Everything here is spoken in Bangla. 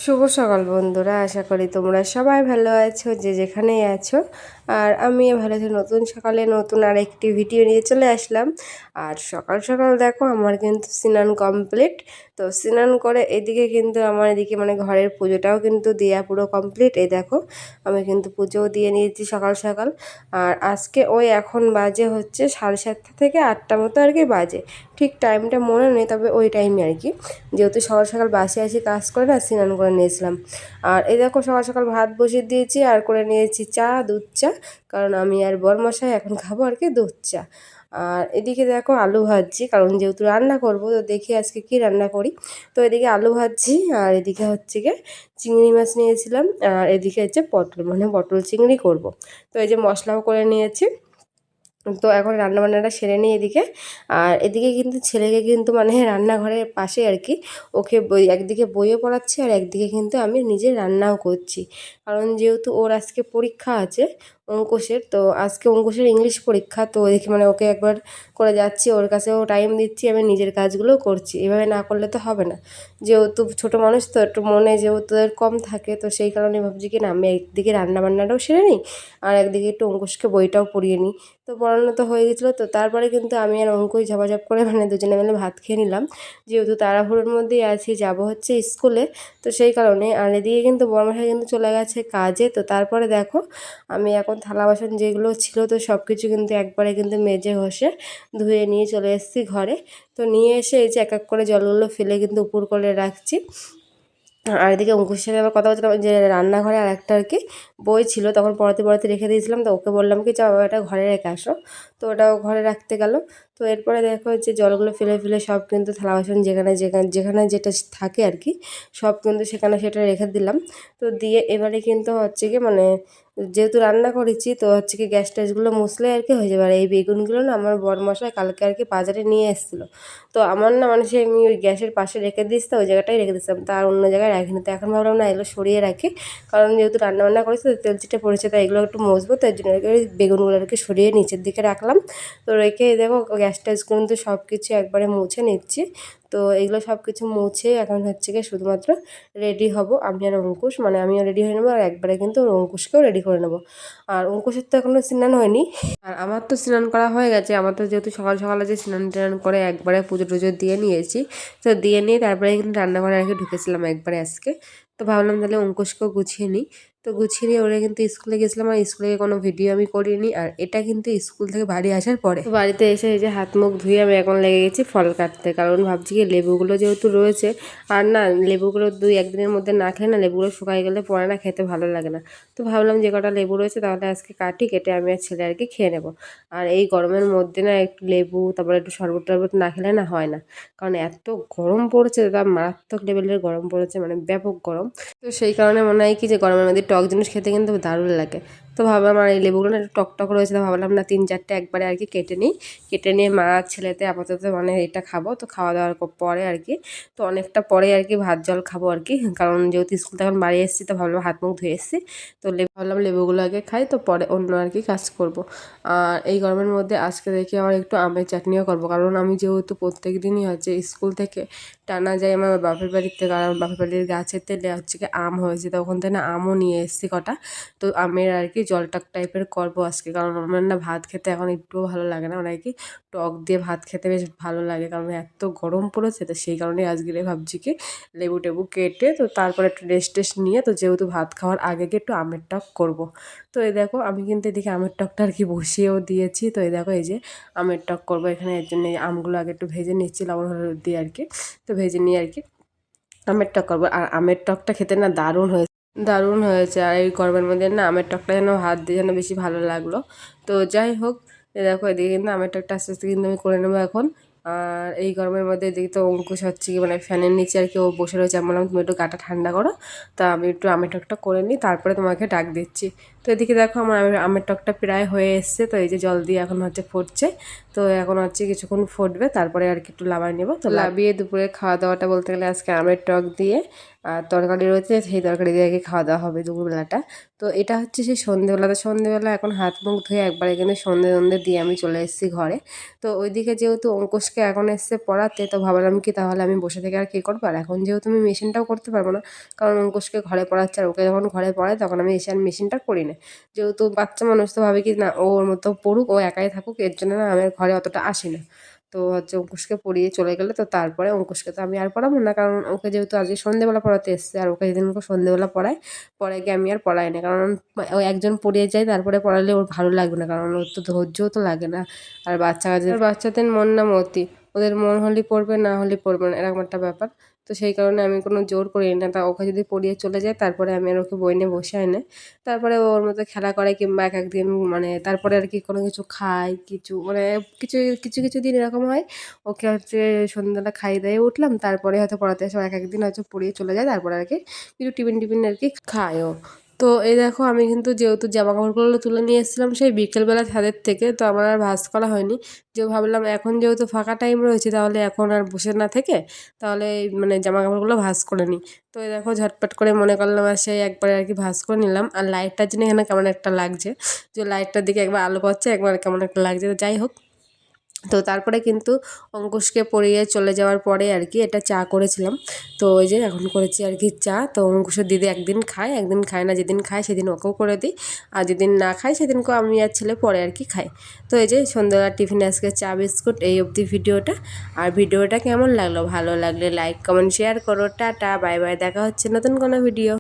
শুভ সকাল বন্ধুরা, আশা করি তোমরা সবাই ভালো আছো, যে যেখানেই আছো। আর আমিও ভালো আছি। নতুন সকালে নতুন আর একটি ভিডিও নিয়ে চলে আসলাম। আর সকাল সকাল দেখো আমার কিন্তু স্নান কমপ্লিট। তো স্নান করে এদিকে কিন্তু আমার এদিকে মানে ঘরের পুজোটাও কিন্তু দেওয়া পুরো কমপ্লিট। এই দেখো আমি কিন্তু পুজোও দিয়ে নিয়েছি সকাল সকাল। আর আজকে ওই এখন বাজে হচ্ছে 7:30 থেকে 8টা মতো আর কি বাজে, ঠিক টাইমটা মনে নেই, তবে ওই টাইমে আর কি। যেহেতু সকাল সকাল বাসে আসি কাজ করে না, স্নান করে নিয়েছিলাম। আর এই দেখো সকাল সকাল ভাত বসিয়ে দিয়েছি আর করে নিয়েছি চা, দুধ চা, কারণ আমি আর বরমশাই এখন খাবো আর কি দুধ চা। আর এদিকে দেখো আলু ভাজছি, কারণ যেহেতু রান্না করব তো দেখি আজকে কি রান্না করি। তো এদিকে আলু ভাজছি আর এদিকে হচ্ছে গিয়ে চিংড়ি মাছ নিয়েছিলাম, আর এদিকে হচ্ছে পটল, মানে পটল চিংড়ি করব। তো এই যে মশলাও করে নিয়েছি। তো এখন রান্নাবান্নাটা সেরে নিই এদিকে। আর এদিকে কিন্তু ছেলেকে কিন্তু মানে রান্নাঘরের পাশে আর কি, ওকে একদিকে বইও পড়াচ্ছি আর একদিকে কিন্তু আমি নিজে রান্নাও করছি। কারণ যেহেতু ওর আজকে পরীক্ষা আছে অঙ্কুশের, তো আজকে অঙ্কুশের ইংলিশ পরীক্ষা, তো দেখি মানে ওকে একবার করে যাচ্ছি, ওর কাছেও টাইম দিচ্ছি, আমি নিজের কাজগুলোও করছি। এভাবে না করলে তো হবে না, যেহেতু ছোটো মানুষ তো একটু মনে যেহেতু কম থাকে, তো সেই কারণে ভাবছি কি না আমি একদিকে রান্নাবান্নাটাও সেরে নিই আর একদিকে একটু অঙ্কুশকে বইটাও পড়িয়ে নিই। তো পড়ানো তো হয়ে গেছিলো। তো তারপরে কিন্তু আমি আর অঙ্কুশ ঝপাঝপ করে মানে দুজনে মিলে ভাত খেয়ে নিলাম, যেহেতু তাড়াহুড়োর মধ্যেই আছি, যাব হচ্ছে স্কুলে। তো সেই কারণে আর এদিকে কিন্তু বড়মশাই কিন্তু চলে গেছে কাজে। তো তারপরে দেখো আমি এখন থালা বাসন যেগুলো ছিল তো সব কিছু কিন্তু একবারে কিন্তু মেজে ঘষে ধুয়ে নিয়ে চলে এসেছি ঘরে। তো নিয়ে এসে এই যে এক এক করে জলগুলো ফেলে কিন্তু উপর করে রাখছি। আর এদিকে অঙ্কুশের সাথে আবার কথা বলছিলাম যে রান্নাঘরে আর একটা আর কি বই ছিল, তখন পড়াতে পড়াতে রেখে দিয়েছিলাম। তো ওকে বললাম কি যাও এটা ঘরে রেখে আসো, তো ওটাও ঘরে রাখতে গেল। তো এরপরে দেখো যে জলগুলো ফেলে ফেলে সব কিন্তু থালা বাসন যেখানে যেখানে যেখানে যেটা থাকে আর কি সব কিন্তু সেখানে সেটা রেখে দিলাম। তো দিয়ে এবারে কিন্তু হচ্ছে কি মানে যেহেতু রান্না করেছি তো হচ্ছে কি গ্যাস ট্যাসগুলো মুছলে আর কি হয়ে যাবে। আর এই বেগুনগুলো না আমার বরমশাই কালকে আর কি বাজারে নিয়ে এসেছিলো। তো আমার না মানে সে আমি ওই গ্যাসের পাশে রেখে দিচ্ছি, ওই জায়গাটাই রেখে দিচ্ছিলাম, তার অন্য জায়গায় রাখিনি। তো এখন ভাবলাম না এগুলো সরিয়ে রাখি, কারণ যেহেতু রান্নাবান্না করেছি তো তেল চিটে পড়েছে, তাই এগুলো একটু মুছবো, তাই জন্য ওই বেগুনগুলো আর কি সরিয়ে নিচের দিকে রাখলাম। তো রেখে দেখো গ্যাস ট্যাস কিন্তু সব কিছু একবারে মুছে নিচ্ছি। তো এগুলো সব কিছু মুছে এখন হচ্ছে গিয়ে শুধুমাত্র রেডি হব আমি আর অঙ্কুশ, মানে আমিও রেডি হয়ে নেবো আর একবারে কিন্তু অঙ্কুশকেও রেডি করে নেবো। আর অঙ্কুশের তো এখনও স্নান হয়নি, আর আমার তো স্নান করা হয়ে গেছে। আমার তো যেহেতু সকাল সকালে যে স্নান টান করে একবারে পুজো টুজো দিয়ে নিয়েছি, তো দিয়ে নিয়ে তারপরে কিন্তু রান্নাঘরে আর কি ঢুকেছিলাম একবারে আজকে। তো ভাবলাম তাহলে অঙ্কুশকেও গুছিয়ে নিই। তো গুছিয়ে নিয়ে ওরা কিন্তু স্কুলে গেছিলাম, আর স্কুলে কোনো ভিডিও আমি করিনি। আর এটা কিন্তু স্কুল থেকে বাড়ি আসার পরে। তো বাড়িতে এসে এই যে হাত মুখ ধুয়ে আমি এখন লেগে গেছি ফল কাটতে, কারণ ভাবছি কি লেবুগুলো যেহেতু রয়েছে, আর না লেবুগুলো 2-1 দিনের মধ্যে না খেলে না লেবুগুলো শুকাই গেলে পরে না খেতে ভালো লাগে না। তো ভাবলাম যে কটা লেবু রয়েছে তাহলে আজকে কাটি, কেটে আমি আর ছেলে আর কি খেয়ে নেবো। আর এই গরমের মধ্যে না একটু লেবু তারপরে একটু শরবত টরবত না খেলে না হয় না, কারণ এত গরম পড়েছে, তার মারাত্মক লেভেলের গরম পড়েছে, মানে ব্যাপক গরম। তো সেই কারণে মনে হয় কি যে গরমের মধ্যে টক জিনিস খেতে কিন্তু দারুণ লাগে। তো ভাবলাম আর এই লেবুগুলো না একটু টক টক রয়েছে, তো ভাবলাম না 3-4টে একবারে আর কি কেটে নিই। কেটে নিয়ে মা ছেলেতে আপাতত মানে এটা খাবো, তো খাওয়া দাওয়ার পরে আর কি, তো অনেকটা পরে আর কি ভাত জল খাবো আর কি, কারণ যেহেতু স্কুল থেকে এখন বাড়ি এসেছি তো ভাবলাম হাত মুখ ধুয়ে এসেছি, তো ভাবলাম লেবুগুলো আগে খাই, তো পরে অন্য আর কি কাজ করব। আর এই গরমের মধ্যে আজকে দেখি আবার একটু আমের চাটনিও করবো, কারণ আমি যেহেতু প্রত্যেক দিনই হচ্ছে স্কুল থেকে টানা যাই আমার বাপের বাড়ির থেকে, আর বাপের বাড়ির গাছের তেলে হচ্ছে কি আম হয়েছে, তো ওখান থেকে না আমও নিয়ে এসেছি কটা। তো আমের আর কি জলটক টাইপের করবো আজকে, কারণ আমার না ভাত খেতে এখন একটুও ভালো লাগে না, মানে আর কি টক দিয়ে ভাত খেতে বেশ ভালো লাগে, কারণ এত গরম পড়েছে। তো সেই কারণে আজকে ভাবছি কি লেবু টেবু কেটে তো তারপরে একটু রেস্ট টেস্ট নিয়ে, তো যেহেতু ভাত খাওয়ার আগে গিয়ে একটু আমের টক করবো। তো এই দেখো আমি কিন্তু এদিকে আমের টকটা আর কি বসিয়েও দিয়েছি। তো এই দেখো এই যে আমের টক করবো এখানে, এর জন্য এই আমগুলো আগে একটু ভেজে নিচ্ছি লবণ হলুদ দিয়ে আর কি। তো ভেজে নিয়ে আর কি আমের টক করবো। আর আমের টকটা খেতে না দারুণ হয়েছে। আর এই গরমের মধ্যে না আমের টকটা যেন হাত দিয়ে যেন বেশি ভালো লাগলো। তো যাই হোক, দেখো এদিকে কিন্তু আমের টকটা আস্তে আস্তে কিন্তু আমি করে নেবো এখন। আর এই গরমের মধ্যে এদিকে তো অঙ্কুশ হচ্ছে কি মানে ফ্যানের নিচে আর কি ও বসে রয়েছে, আমি বললাম তুমি একটু গাটা ঠান্ডা করো, তা আমি একটু আমের টকটা করে নিই, তারপরে তোমাকে ডাক দিচ্ছি। তো তো এদিকে দেখো আমার আমের টকটা প্রায় হয়ে এসছে। তো এই যে জল দিয়ে এখন হচ্ছে ফুটছে। তো এখন হচ্ছে কিছুক্ষণ ফুটবে, তারপরে আর কি একটু লাবাই নেবো। তো লাবিয়ে দুপুরে খাওয়া দাওয়াটা বলতে গেলে আজকে আমের টক দিয়ে আর তরকারি রয়েছে, সেই তরকারি দিয়ে খাওয়া দাওয়া হবে দুপুরবেলাটা। তো এটা হচ্ছে সেই সন্ধেবেলা এখন হাত মুখ ধুয়ে একবারে কিন্তু সন্ধে দিয়ে আমি চলে এসেছি ঘরে। তো ওইদিকে যেহেতু অঙ্কুশকে এখন এসছে পড়াতে, তো ভাবলাম কি তাহলে আমি বসে থেকে আর কী করবো। আর এখন যেহেতু আমি মেশিনটাও করতে পারবো না, কারণ অঙ্কুশকে ঘরে পড়াচ্ছে, আর ওকে যখন ঘরে পড়ায় তখন আমি এসে আর মেশিনটা করি না। যেহেতু বাচ্চা মানুষ, তো ভাবে কি না ওর মতো পড়ুক, ও একাই থাকুক, এর জন্য না আমার ঘরে অতটা আসি না। তো হচ্ছে অঙ্কুশকে পড়িয়ে চলে গেলে তো তারপরে অঙ্কুশকে তো আমি আর পড়াবো না, কারণ ওকে যেহেতু আজকে সন্ধেবেলা পড়াতে এসছে, আর ওকে যেদিন ওকে সন্ধেবেলা পড়ায় গিয়ে আমি আর পড়াই না, কারণ ও একজন পড়িয়ে যায় তারপরে পড়ালে ওর ভালো লাগবে না, কারণ ওর তো ধৈর্যও তো লাগে না। আর বাচ্চাদের মন না মতি, ওদের মন হলে পড়বে, না হলে পড়বে না, এরকম একটা ব্যাপার। তো সেই কারণে আমি কোনো জোর করি না। তা ওকে যদি পড়িয়ে চলে যায় তারপরে আমি আর ওকে বই নিয়ে বসে আনি, তারপরে ওর মতো খেলা করে, কিংবা একদিন মানে তারপরে আর কি কোনো কিছু খায়, কিছু মানে কিছু কিছু কিছু দিন এরকম হয় ওকে হচ্ছে সন্ধ্যাবেলা খাইয়ে দিয়ে উঠলাম, তারপরে হয়তো পড়াতে এসে একদিন হয়তো পড়িয়ে চলে যায়, তারপরে আর কি কিছু টিফিন আর কি খায়ও। তো এই দেখো আমি কিন্তু যেহেতু জামা কাপড়গুলো তুলে নিয়ে এসেছিলাম সেই বিকেলবেলা ছাদের থেকে, তো আমার আর ভাঁজ করা হয়নি। যে ভাবলাম এখন যেহেতু ফাঁকা টাইম রয়েছে, তাহলে এখন আর বসে না থেকে তাহলে মানে জামা কাপড়গুলো ভাঁজ করে নিই। তো এই দেখো ঝটপট করে মনে করলাম আর সেই একবারে আর কি ভাঁজ করে নিলাম। আর লাইটটার জন্য এখানে কেমন একটা লাগছে, যে লাইটটার দিকে একবার আলো পাচ্ছে, একবার কেমন একটা লাগছে। তো যাই হোক, তো তারপরে কিন্তু অঙ্কুশকে পড়িয়ে চলে যাওয়ার পরে আর কি এটা চা করেছিলাম। তো ওই যে এখন করেছি আর কি চা। তো অঙ্কুশের দিদি একদিন খায় না, যেদিন খায় সেদিন ওকেও করে দিই, আর যেদিন না খায় সেদিনকেও আমি আর ছেলে পরে আর কি খাই। তো এই যে সন্ধ্যাবেলার টিফিনে আজকে চা বিস্কুট, এই অবধি ভিডিওটা। আর ভিডিওটা কেমন লাগলো, ভালো লাগলে লাইক কমেন্ট শেয়ার করো। টাটা বাই বাই, দেখা হচ্ছে নতুন কোনো ভিডিও।